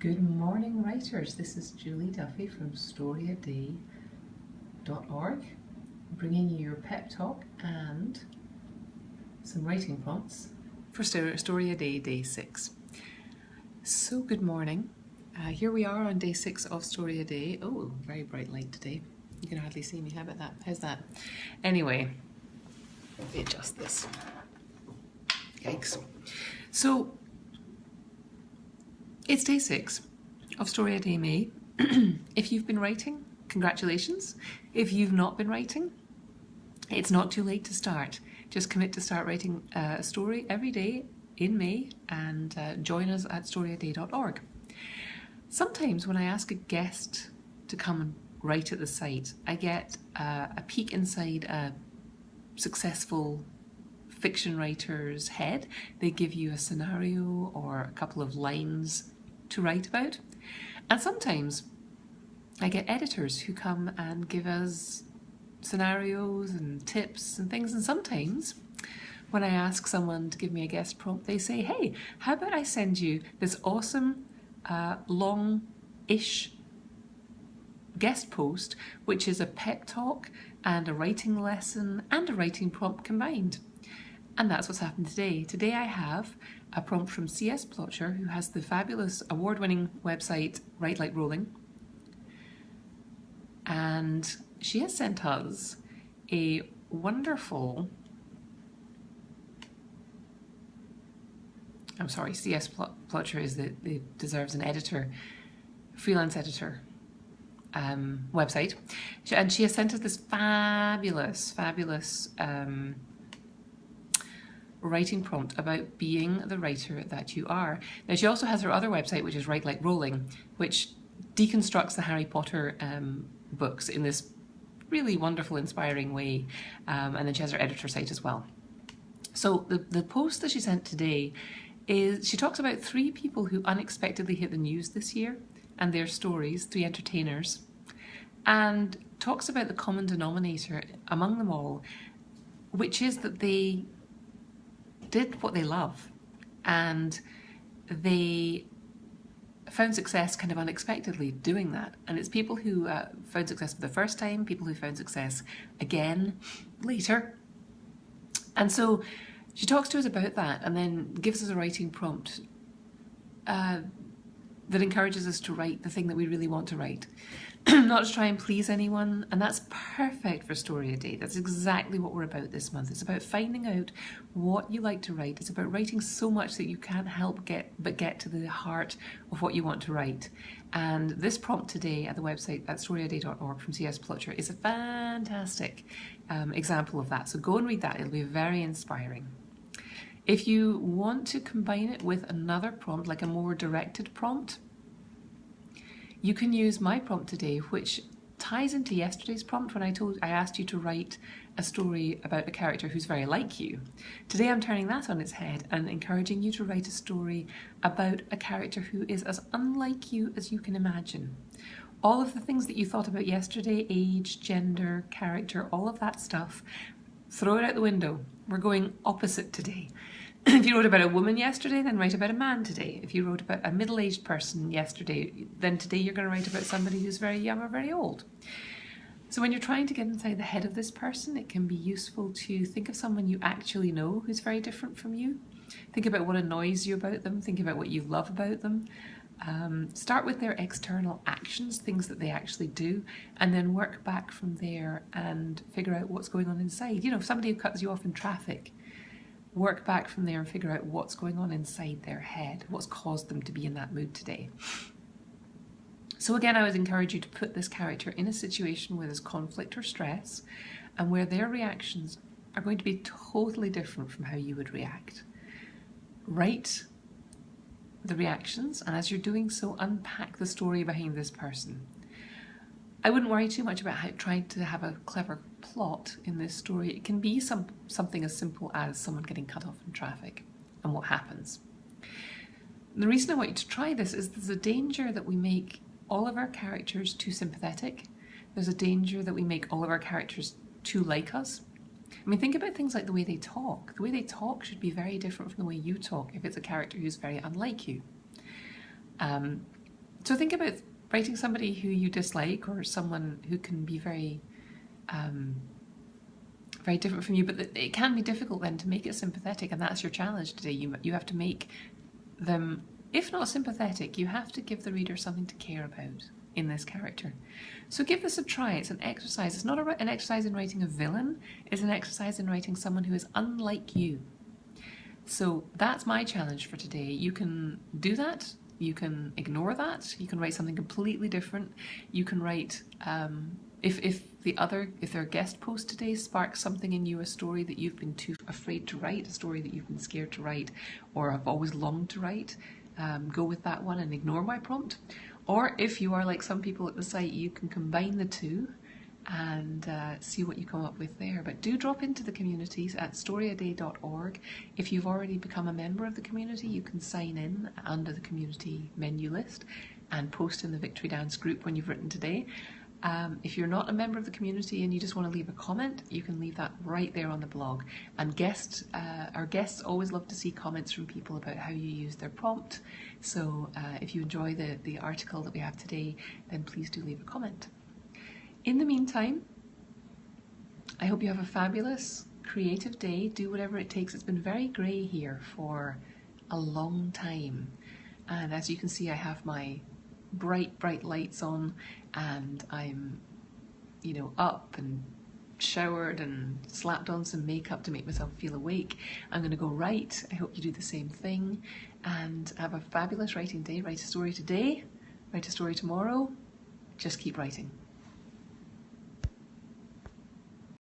Good morning, writers. This is Julie Duffy from StoryADay.org, bringing you your pep talk and some writing prompts for StoryADay Day 6. So good morning. Here we are on Day 6 of StoryADay. Oh, very bright light today. You can hardly see me. How about that? How's that? Anyway, let me adjust this. Yikes. So, it's Day 6 of StoryADay May. If you've been writing, congratulations. If you've not been writing, it's not too late to start. Just commit to start writing a story every day in May and join us at StoryADay.org. Sometimes when I ask a guest to come and write at the site, I get a peek inside a successful fiction writer's head. They give you a scenario or a couple of lines to write about. And sometimes I get editors who come and give us scenarios and tips and things. And sometimes when I ask someone to give me a guest prompt, they say, hey, how about I send you this awesome long-ish guest post, which is a pep talk and a writing lesson and a writing prompt combined. And that's what's happened today. Today I have a prompt from C.S. Plotcher, who has the fabulous award-winning website Write Like Rolling. And she has sent us a wonderful, I'm sorry, C.S. Plotcher deserves an editor, freelance editor website. And she has sent us this fabulous writing prompt about being the writer that you are. Now she also has her other website, which is Write Like Rolling, which deconstructs the Harry Potter books in this really wonderful, inspiring way. And then she has her editor site as well. So the post that she sent today is, she talks about 3 people who unexpectedly hit the news this year and their stories, 3 entertainers, and talks about the common denominator among them all, which is that they did what they love and they found success kind of unexpectedly doing that. And it's people who found success for the first time, people who found success again later. And so she talks to us about that and then gives us a writing prompt that encourages us to write the thing that we really want to write. Not to try and please anyone, and that's perfect for StoryADay. That's exactly what we're about this month. It's about finding out what you like to write. It's about writing so much that you can't help but get to the heart of what you want to write. And this prompt today at the website at StoryADay.org from C.S. Plotcher is a fantastic example of that. So go and read that. It'll be very inspiring. If you want to combine it with another prompt, like a more directed prompt, you can use my prompt today, which ties into yesterday's prompt when I asked you to write a story about a character who's very like you. Today I'm turning that on its head and encouraging you to write a story about a character who is as unlike you as you can imagine. All of the things that you thought about yesterday, age, gender, character, all of that stuff, throw it out the window. We're going opposite today. If you wrote about a woman yesterday, then write about a man today. If you wrote about a middle-aged person yesterday, then today you're going to write about somebody who's very young or very old. So when you're trying to get inside the head of this person, it can be useful to think of someone you actually know who's very different from you. Think about what annoys you about them. Think about what you love about them. Start with their external actions, things that they actually do, and then work back from there and figure out what's going on inside. You know, if somebody who cuts you off in traffic, work back from there and figure out what's going on inside their head, what's caused them to be in that mood today. So again, I would encourage you to put this character in a situation where there's conflict or stress and where their reactions are going to be totally different from how you would react. Write the reactions, and as you're doing so, unpack the story behind this person. I wouldn't worry too much about trying to have a clever plot in this story. It can be something as simple as someone getting cut off in traffic and what happens. The reason I want you to try this is there's a danger that we make all of our characters too sympathetic. There's a danger that we make all of our characters too like us. I mean, think about things like the way they talk. The way they talk should be very different from the way you talk if it's a character who's very unlike you. So think about writing somebody who you dislike, or someone who can be very very different from you, but it can be difficult then to make it sympathetic, and that's your challenge today. You have to make them, if not sympathetic, you have to give the reader something to care about in this character. So give this a try. It's an exercise. It's not an exercise in writing a villain, it's an exercise in writing someone who is unlike you. So that's my challenge for today. You can do that. You can ignore that. You can write something completely different. You can write, if their guest post today sparks something in you, a story that you've been too afraid to write, a story that you've been scared to write, or have always longed to write, go with that one and ignore my prompt. Or if you are like some people at the site, you can combine the two and see what you come up with there. But do drop into the communities at storyaday.org. If you've already become a member of the community, you can sign in under the community menu list and post in the Victory Dance group when you've written today. If you're not a member of the community and you just want to leave a comment, you can leave that right there on the blog. And our guests always love to see comments from people about how you use their prompt. So if you enjoy the article that we have today, then please do leave a comment. In the meantime, I hope you have a fabulous, creative day. Do whatever it takes. It's been very grey here for a long time. And as you can see, I have my bright lights on, and I'm, up and showered and slapped on some makeup to make myself feel awake. I'm going to go write. I hope you do the same thing, and have a fabulous writing day. Write a story today, write a story tomorrow. Just keep writing.